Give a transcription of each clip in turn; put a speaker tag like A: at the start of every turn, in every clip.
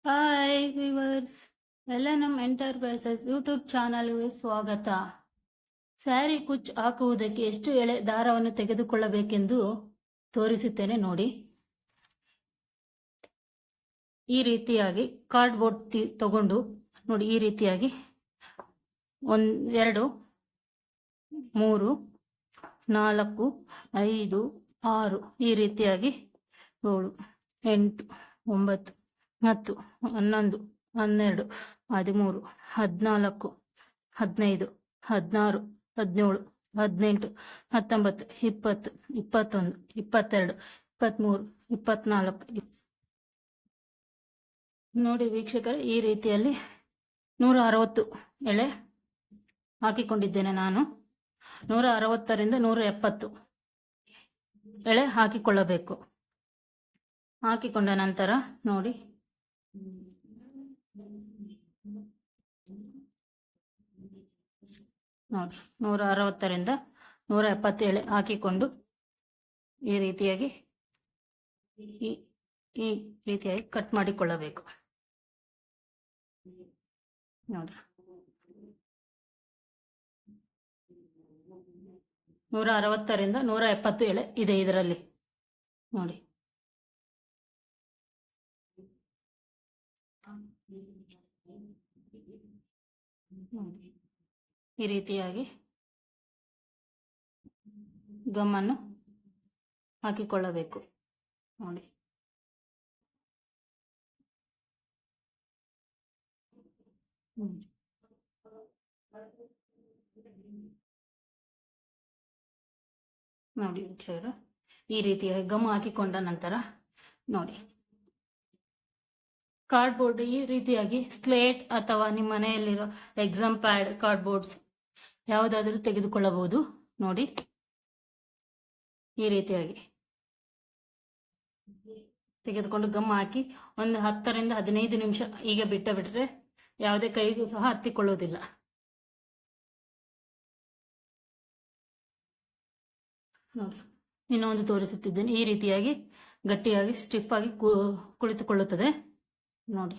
A: Hi viewers, LNM enterprises YouTube ಚಾನಲ್ಗೆ ಸ್ವಾಗತ. ಸ್ಯಾರಿ ಕುಚ್ ಹಾಕುವುದಕ್ಕೆ ಎಷ್ಟು ಎಳೆ ದಾರವನ್ನು ತೆಗೆದುಕೊಳ್ಳಬೇಕೆಂದು ತೋರಿಸುತ್ತೇನೆ ನೋಡಿ. ಈ ರೀತಿಯಾಗಿ ಕಾರ್ಡ್ಬೋರ್ಡ್ ತಗೊಂಡು ನೋಡಿ, ಈ ರೀತಿಯಾಗಿ 1 2 3 4 5 6 ಈ ರೀತಿಯಾಗಿ 7 8 9 10 11 12 13 14 15 16 17 18 19 20 21 22 23 24 ನೋಡಿ ವೀಕ್ಷಕರೇ, ಈ ರೀತಿಯಲ್ಲಿ 160 ಎಳೆ ಹಾಕಿಕೊಂಡಿದ್ದೇನೆ. ನಾನು 160ರಿಂದ 170 ಎಳೆ ಹಾಕಿಕೊಳ್ಳಬೇಕು. ಹಾಕಿಕೊಂಡ ನಂತರ ನೋಡಿ, ನೋಡಿ 160ರಿಂದ 170 ಎಳೆ ಹಾಕಿಕೊಂಡು ಈ ರೀತಿಯಾಗಿ ಕಟ್ ಮಾಡಿಕೊಳ್ಳಬೇಕು. ನೋಡಿ 160ರಿಂದ 170 ಎಳೆ ಇದೆ ಇದರಲ್ಲಿ. ನೋಡಿ ಈ ರೀತಿಯಾಗಿ ಗಮ್ಮನ್ನು ಹಾಕಿಕೊಳ್ಳಬೇಕು. ನೋಡಿ ನೋಡಿ ವೀಕ್ಷಕರು, ಈ ರೀತಿಯಾಗಿ ಗಮ್ ಹಾಕಿಕೊಂಡ ನಂತರ ನೋಡಿ, ಕಾರ್ಡ್ಬೋರ್ಡ್ ಈ ರೀತಿಯಾಗಿ ಸ್ಲೇಟ್ ಅಥವಾ ನಿಮ್ಮ ಮನೆಯಲ್ಲಿರೋ ಎಕ್ಸಾಮ್ ಪ್ಯಾಡ್, ಕಾರ್ಡ್ಬೋರ್ಡ್ಸ್ ಯಾವುದಾದರೂ ತೆಗೆದುಕೊಳ್ಳಬಹುದು. ನೋಡಿ ಈ ರೀತಿಯಾಗಿ ತೆಗೆದುಕೊಂಡು ಗಮ್ ಹಾಕಿ ಒಂದು 10ರಿಂದ 15 ನಿಮಿಷ ಈಗ ಬಿಟ್ಟರೆ ಯಾವುದೇ ಕೈಗೂ ಸಹ ಹತ್ತಿಕೊಳ್ಳುವುದಿಲ್ಲ. ನೋಡಿ, ಇನ್ನೊಂದು ತೋರಿಸುತ್ತಿದ್ದೇನೆ. ಈ ರೀತಿಯಾಗಿ ಗಟ್ಟಿಯಾಗಿ ಸ್ಟಿಫ್ ಆಗಿ ಕುಳಿತುಕೊಳ್ಳುತ್ತದೆ. ನೋಡಿ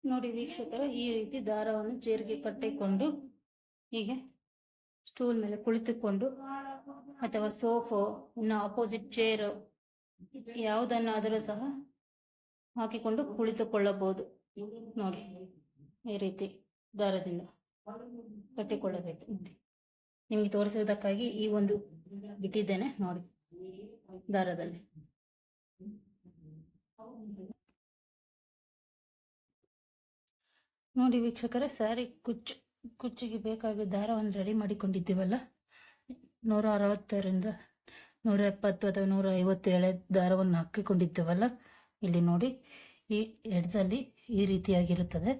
A: ನೋಡಿ ವೀಕ್ಷಕರ, ಈ ರೀತಿ ದಾರವನ್ನು ಚೇರ್ಗೆ ಕಟ್ಟಿಕೊಂಡು ಹೀಗೆ ಸ್ಟೂಲ್ ಮೇಲೆ ಕುಳಿತುಕೊಂಡು ಅಥವಾ ಸೋಫಾ, ಇನ್ನು ಅಪೋಸಿಟ್ ಚೇರ್ ಯಾವುದನ್ನಾದರೂ ಸಹ ಹಾಕಿಕೊಂಡು ಕುಳಿತುಕೊಳ್ಳಬಹುದು. ನೋಡಿ ಈ ರೀತಿ ದಾರದಿಂದ ಕಟ್ಟಿಕೊಳ್ಳಬೇಕು. ನಿಮಗೆ ತೋರಿಸುವುದಕ್ಕಾಗಿ ಈ ಒಂದು ಬಿಟ್ಟಿದ್ದೇನೆ ನೋಡಿ ದಾರದಲ್ಲಿ. ನೋಡಿ ವೀಕ್ಷಕರೇ, ಸ್ಯಾರಿ ಕುಚ್ಚಿಗೆ ಬೇಕಾಗಿ ದಾರವನ್ನು ರೆಡಿ ಮಾಡಿಕೊಂಡಿದ್ದೀವಲ್ಲ, 160ರಿಂದ 170 ಅಥವಾ 150 ಎಳೆ ದಾರವನ್ನು ಹಾಕಿಕೊಂಡಿದ್ದೇವಲ್ಲ, ಇಲ್ಲಿ ನೋಡಿ ಈ ಎಡ್ಜಲ್ಲಿ ಈ ರೀತಿಯಾಗಿರುತ್ತದೆ.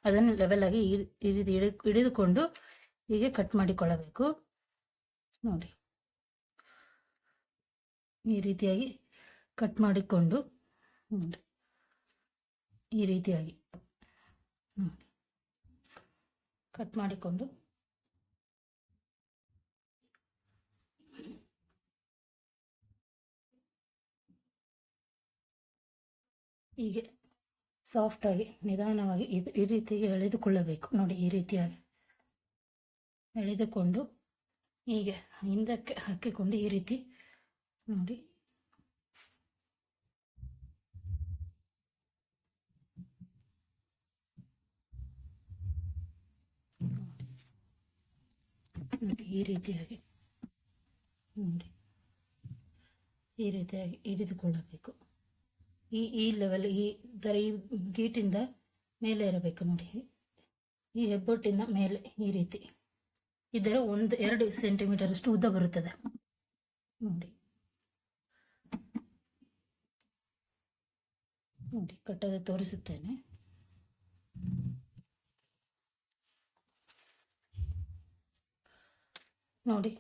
A: ಅದನ್ನು ಲೆವೆಲ್ ಆಗಿ ಈ ರೀತಿ ಹಿಡಿದುಕೊಂಡು ಹೀಗೆ ಕಟ್ ಮಾಡಿಕೊಳ್ಳಬೇಕು. ನೋಡಿ ಈ ರೀತಿಯಾಗಿ ಕಟ್ ಮಾಡಿಕೊಂಡು ನೋಡಿ, ಈ ರೀತಿಯಾಗಿ ಕಟ್ ಮಾಡಿಕೊಂಡು ಹೀಗೆ ಸಾಫ್ಟಾಗಿ ನಿಧಾನವಾಗಿ ಈ ರೀತಿಯಾಗಿ ಎಳೆದುಕೊಳ್ಳಬೇಕು. ನೋಡಿ ಈ ರೀತಿಯಾಗಿ ಎಳೆದುಕೊಂಡು ಹೀಗೆ ಹಿಂದಕ್ಕೆ ಹಾಕಿಕೊಂಡು ಈ ರೀತಿ ನೋಡಿ ಈ ರೀತಿಯಾಗಿ ನೋಡಿ ಈ ರೀತಿಯಾಗಿ ಹಿಡಿದುಕೊಳ್ಳಬೇಕು. ಈ ಲೆವೆಲ್ ಈ ಥರ ಈ ಗೀಟಿಂದ ಮೇಲೆ ಇರಬೇಕು. ನೋಡಿ ಈ ಹೆಬ್ಬೊಟ್ಟಿನ ಮೇಲೆ ಈ ರೀತಿ ಇದರ 1-2 ಸೆಂಟಿಮೀಟರ್ ಅಷ್ಟು ಉದ್ದ ಬರುತ್ತದೆ. ನೋಡಿ ನೋಡಿ ಕಟ್ಟದ ತೋರಿಸುತ್ತೇನೆ. ನೋಡಿ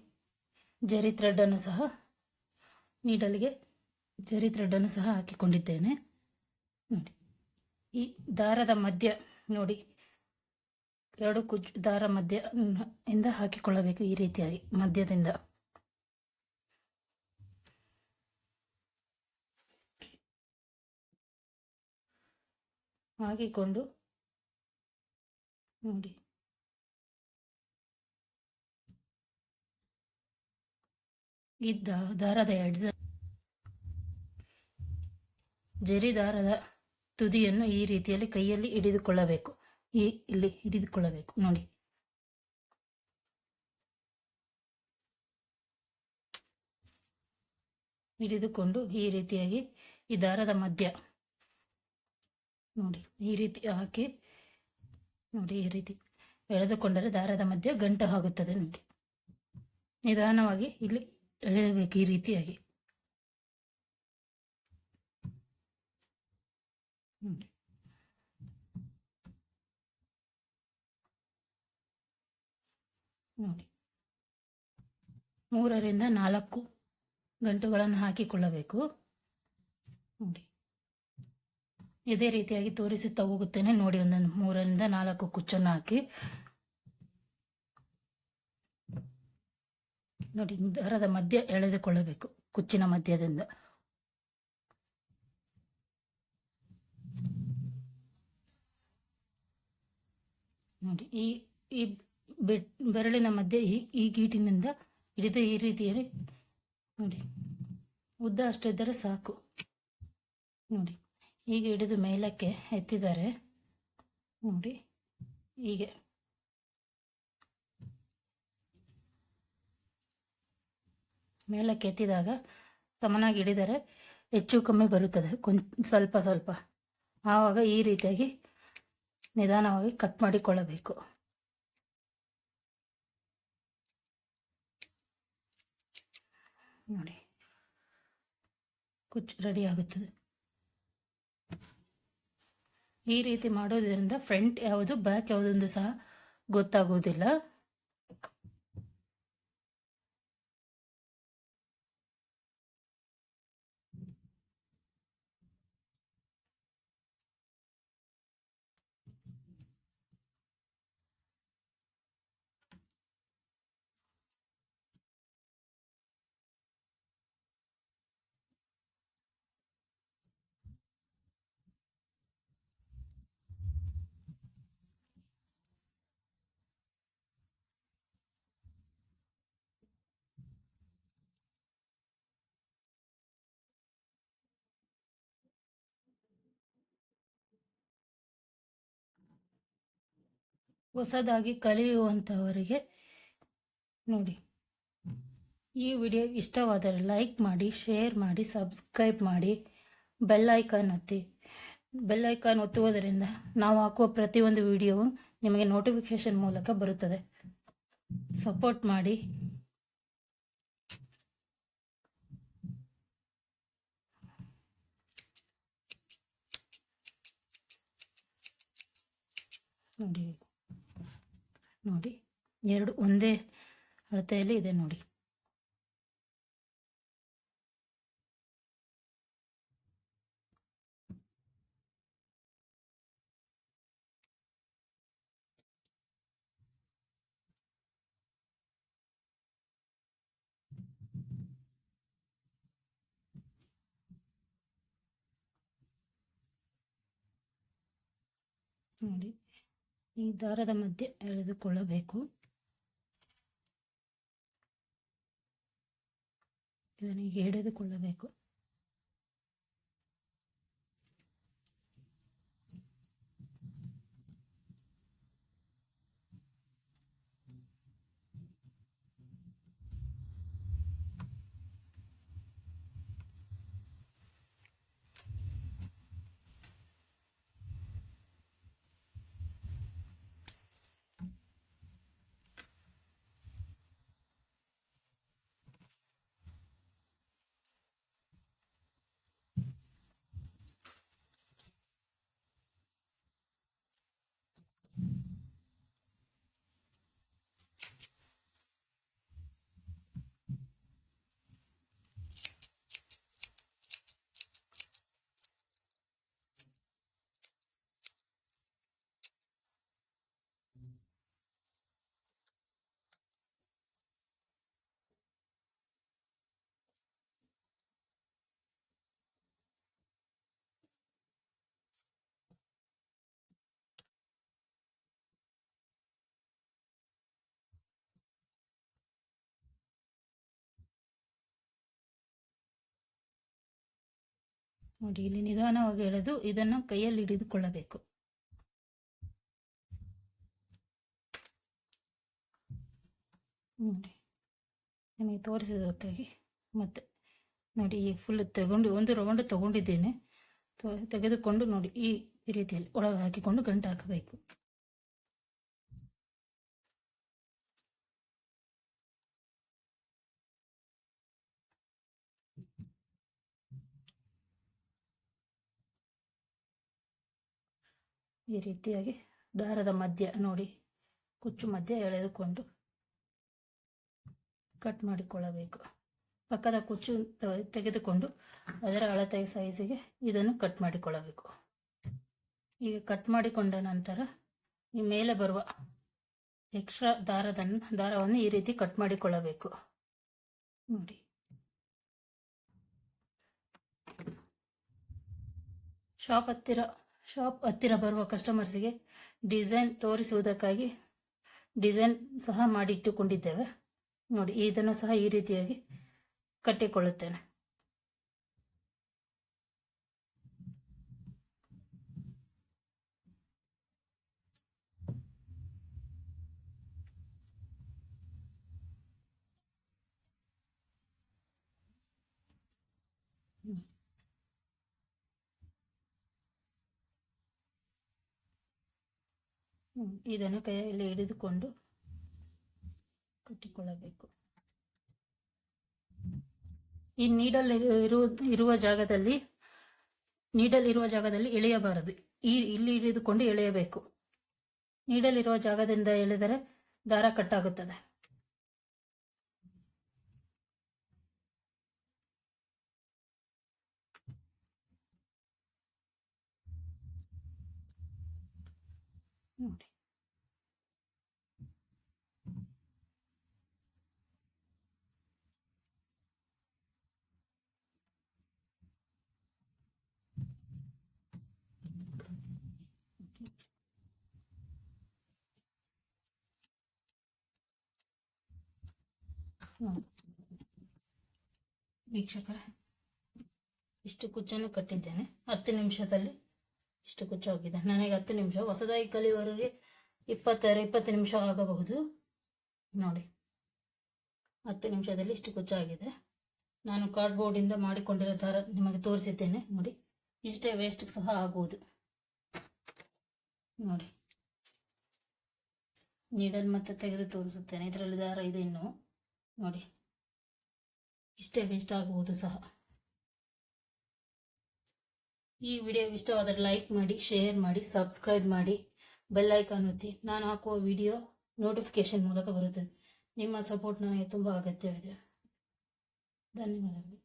A: ಜರಿ ಥ್ರೆಡ್ಡನ್ನು ಸಹ ನೀಡಲಿಗೆ ಜರಿ ಥ್ರೆಡ್ಡನ್ನು ಸಹ ಹಾಕಿಕೊಂಡಿದ್ದೇನೆ. ನೋಡಿ ಈ ದಾರದ ಮಧ್ಯ ನೋಡಿ ಎರಡು ದಾರ ಇಂದ ಹಾಕಿಕೊಳ್ಳಬೇಕು ಈ ರೀತಿಯಾಗಿ ಮಧ್ಯದಿಂದ. ಹಾಕಿಕೊಂಡು ನೋಡಿ ಈ ದಾರದ ಜರಿ ದಾರದ ತುದಿಯನ್ನು ಈ ರೀತಿಯಲ್ಲಿ ಕೈಯಲ್ಲಿ ಹಿಡಿದುಕೊಳ್ಳಬೇಕು. ಇಲ್ಲಿ ಹಿಡಿದುಕೊಳ್ಳಬೇಕು ನೋಡಿ. ಹಿಡಿದುಕೊಂಡು ಈ ರೀತಿಯಾಗಿ ಈ ದಾರದ ಮಧ್ಯ ನೋಡಿ ಈ ರೀತಿ ಹಾಕಿ ನೋಡಿ, ಈ ರೀತಿ ಎಳೆದುಕೊಂಡರೆ ದಾರದ ಮಧ್ಯೆ ಗಂಟು ಆಗುತ್ತದೆ ನೋಡಿ. ನಿಧಾನವಾಗಿ ಇಲ್ಲಿ ಎಳೆಯಬೇಕು ಈ ರೀತಿಯಾಗಿ ನೋಡಿ. 3 ರಿಂದ 4 ಗಂಟುಗಳನ್ನು ಹಾಕಿಕೊಳ್ಳಬೇಕು ನೋಡಿ. ಇದೇ ರೀತಿಯಾಗಿ ತೋರಿಸುತ್ತಾ ಹೋಗುತ್ತೇನೆ ನೋಡಿ. 3 ರಿಂದ 4 ಕುಚ್ಚನ್ನು ಹಾಕಿ ನೋಡಿ, ದಾರದ ಮಧ್ಯ ಎಳೆದುಕೊಳ್ಳಬೇಕು ಕುಚ್ಚಿನ ಮಧ್ಯದಿಂದ ನೋಡಿ. ಈ ಬೆರಳಿನ ಮಧ್ಯೆ ಈ ಗೀಟಿನಿಂದ ಹಿಡಿದು ಈ ರೀತಿಯಲ್ಲಿ ನೋಡಿ, ಉದ್ದ ಅಷ್ಟಿದ್ದರೆ ಸಾಕು ನೋಡಿ. ಹೀಗೆ ಹಿಡಿದು ಮೇಲಕ್ಕೆ ಎತ್ತಿದರೆ ನೋಡಿ, ಹೀಗೆ ಮೇಲಕ್ಕೆ ಎತ್ತಿದಾಗ ಸಮನಾಗಿ ಹಿಡಿದರೆ ಹೆಚ್ಚು ಕಮ್ಮಿ ಬರುತ್ತದೆ, ಸ್ವಲ್ಪ ಸ್ವಲ್ಪ. ಆವಾಗ ಈ ರೀತಿಯಾಗಿ ನಿಧಾನವಾಗಿ ಕಟ್ ಮಾಡಿಕೊಳ್ಳಬೇಕು ನೋಡಿ. ಕುಚ್ಚು ರೆಡಿ ಆಗುತ್ತದೆ. ಈ ರೀತಿ ಮಾಡೋದ್ರಿಂದ ಫ್ರಂಟ್ ಯಾವುದು ಬ್ಯಾಕ್ ಯಾವುದೊಂದು ಸಹ ಗೊತ್ತಾಗುವುದಿಲ್ಲ. ಹೊಸದಾಗಿ ಕಲಿಯುವಂಥವರಿಗೆ ನೋಡಿ, ಈ ವಿಡಿಯೋ ಇಷ್ಟವಾದರೆ ಲೈಕ್ ಮಾಡಿ, ಶೇರ್ ಮಾಡಿ, ಸಬ್ಸ್ಕ್ರೈಬ್ ಮಾಡಿ, ಬೆಲ್ ಐಕಾನ್ ಒತ್ತಿ. ಬೆಲ್ ಐಕಾನ್ ಒತ್ತುವುದರಿಂದ ನಾವು ಹಾಕುವ ಪ್ರತಿಯೊಂದು ವಿಡಿಯೋವು ನಿಮಗೆ ನೋಟಿಫಿಕೇಶನ್ ಮೂಲಕ ಬರುತ್ತದೆ. ಸಪೋರ್ಟ್ ಮಾಡಿ. ನೋಡಿ ನೋಡಿ, ಎರಡು ಒಂದೇ ಅಳತೆಯಲ್ಲಿ ಇದೆ ನೋಡಿ. ನೋಡಿ, ಈ ದಾರದ ಮಧ್ಯೆ ಎಳೆದುಕೊಳ್ಳಬೇಕು. ಇದನ್ನು ಹೀಗೆ ಹಿಡಿದುಕೊಳ್ಳಬೇಕು. ನೋಡಿ, ಇಲ್ಲಿ ನಿಧಾನವಾಗಿ ಎಳೆದು ಇದನ್ನು ಕೈಯಲ್ಲಿ ಹಿಡಿದುಕೊಳ್ಳಬೇಕು. ನೋಡಿ, ನಿಮಗೆ ತೋರಿಸೋದಕ್ಕಾಗಿ ಮತ್ತೆ ನೋಡಿ, ಈ ಫುಲ್ ತಗೊಂಡು ಒಂದು ರೌಂಡ್ ತಗೊಂಡಿದ್ದೇನೆ. ತೆಗೆದುಕೊಂಡು ನೋಡಿ, ಈ ರೀತಿಯಲ್ಲಿ ಒಳಗೆ ಹಾಕಿಕೊಂಡು ಗಂಟು ಹಾಕಬೇಕು. ಈ ರೀತಿಯಾಗಿ ದಾರದ ಮಧ್ಯ ನೋಡಿ, ಕುಚ್ಚು ಮಧ್ಯ ಎಳೆದುಕೊಂಡು ಕಟ್ ಮಾಡಿಕೊಳ್ಳಬೇಕು. ಪಕ್ಕದ ಕುಚ್ಚು ತೆಗೆದುಕೊಂಡು ಅದರ ಅಳತೆಯ ಸೈಜಿಗೆ ಇದನ್ನು ಕಟ್ ಮಾಡಿಕೊಳ್ಳಬೇಕು. ಈಗ ಕಟ್ ಮಾಡಿಕೊಂಡ ನಂತರ ಈ ಮೇಲೆ ಬರುವ ಎಕ್ಸ್ಟ್ರಾ ದಾರವನ್ನು ಈ ರೀತಿ ಕಟ್ ಮಾಡಿಕೊಳ್ಳಬೇಕು. ನೋಡಿ, ಶಾಪ್ ಹತ್ತಿರ ಬರುವ ಕಸ್ಟಮರ್ಸ್ಗೆ ಡಿಸೈನ್ ತೋರಿಸುವುದಕ್ಕಾಗಿ ಡಿಸೈನ್ ಸಹ ಮಾಡಿಟ್ಟುಕೊಂಡಿದ್ದೇವೆ. ನೋಡಿ, ಇದನ್ನು ಸಹ ಈ ರೀತಿಯಾಗಿ ಕಟ್ಟಿಕೊಳ್ಳುತ್ತೇನೆ. ಇದನ್ನು ಕೈಯಲ್ಲಿ ಹಿಡಿದುಕೊಂಡು ಕಟ್ಟಿಕೊಳ್ಳಬೇಕು. ಈ ನೀಡಲ್ ಇರುವ ಜಾಗದಲ್ಲಿ ಎಳೆಯಬಾರದು. ಇಲ್ಲಿ ಹಿಡಿದುಕೊಂಡು ಎಳೆಯಬೇಕು. ನೀಡಲ್ ಇರುವ ಜಾಗದಿಂದ ಎಳೆದರೆ ದಾರ ಕಟ್ಟಾಗುತ್ತದೆ. ನೋಡಿ, ವೀಕ್ಷಕರೇ, ಇಷ್ಟು ಕುಚ್ಚನ್ನು ಕಟ್ಟಿದ್ದೇನೆ. 10 ನಿಮಿಷದಲ್ಲಿ ಇಷ್ಟು ಕುಚ್ಚು ಹೋಗಿದೆ. ನನಗೆ 10 ನಿಮಿಷ, ಹೊಸದಾಗಿ ಕಲಿಯುವವರಿಗೆ 20 ನಿಮಿಷ ಆಗಬಹುದು. ನೋಡಿ, 10 ನಿಮಿಷದಲ್ಲಿ ಇಷ್ಟು ಕುಚ್ಚಾಗಿದೆ. ನಾನು ಕಾರ್ಡ್ಬೋರ್ಡಿಂದ ಮಾಡಿಕೊಂಡಿರೋ ದಾರ ನಿಮಗೆ ತೋರಿಸಿದ್ದೇನೆ. ನೋಡಿ, ಇಷ್ಟೇ ವೇಸ್ಟ್ ಸಹ ಆಗುವುದು. ನೋಡಿ, ನೀಡಲ್ ಮತ್ತೆ ತೆಗೆದು ತೋರಿಸುತ್ತೇನೆ. ಇದರಲ್ಲಿ ದಾರ ಇದೆ ಇನ್ನು. ನೋಡಿ, ಇಷ್ಟೇ ವೇಸ್ಟ್ ಆಗುವುದು ಸಹ. ಈ ವಿಡಿಯೋ ಇಷ್ಟವಾದರೆ ಲೈಕ್ ಮಾಡಿ, ಶೇರ್ ಮಾಡಿ, ಸಬ್ಸ್ಕ್ರೈಬ್ ಮಾಡಿ, ಬೆಲ್ ಐಕಾನ್ ಒತ್ತಿ. ನಾನು ಹಾಕುವ ವಿಡಿಯೋ ನೋಟಿಫಿಕೇಶನ್ ಮೂಲಕ ಬರುತ್ತದೆ. ನಿಮ್ಮ ಸಪೋರ್ಟ್ ನನಗೆ ತುಂಬ ಅಗತ್ಯವಿದೆ. ಧನ್ಯವಾದಗಳು.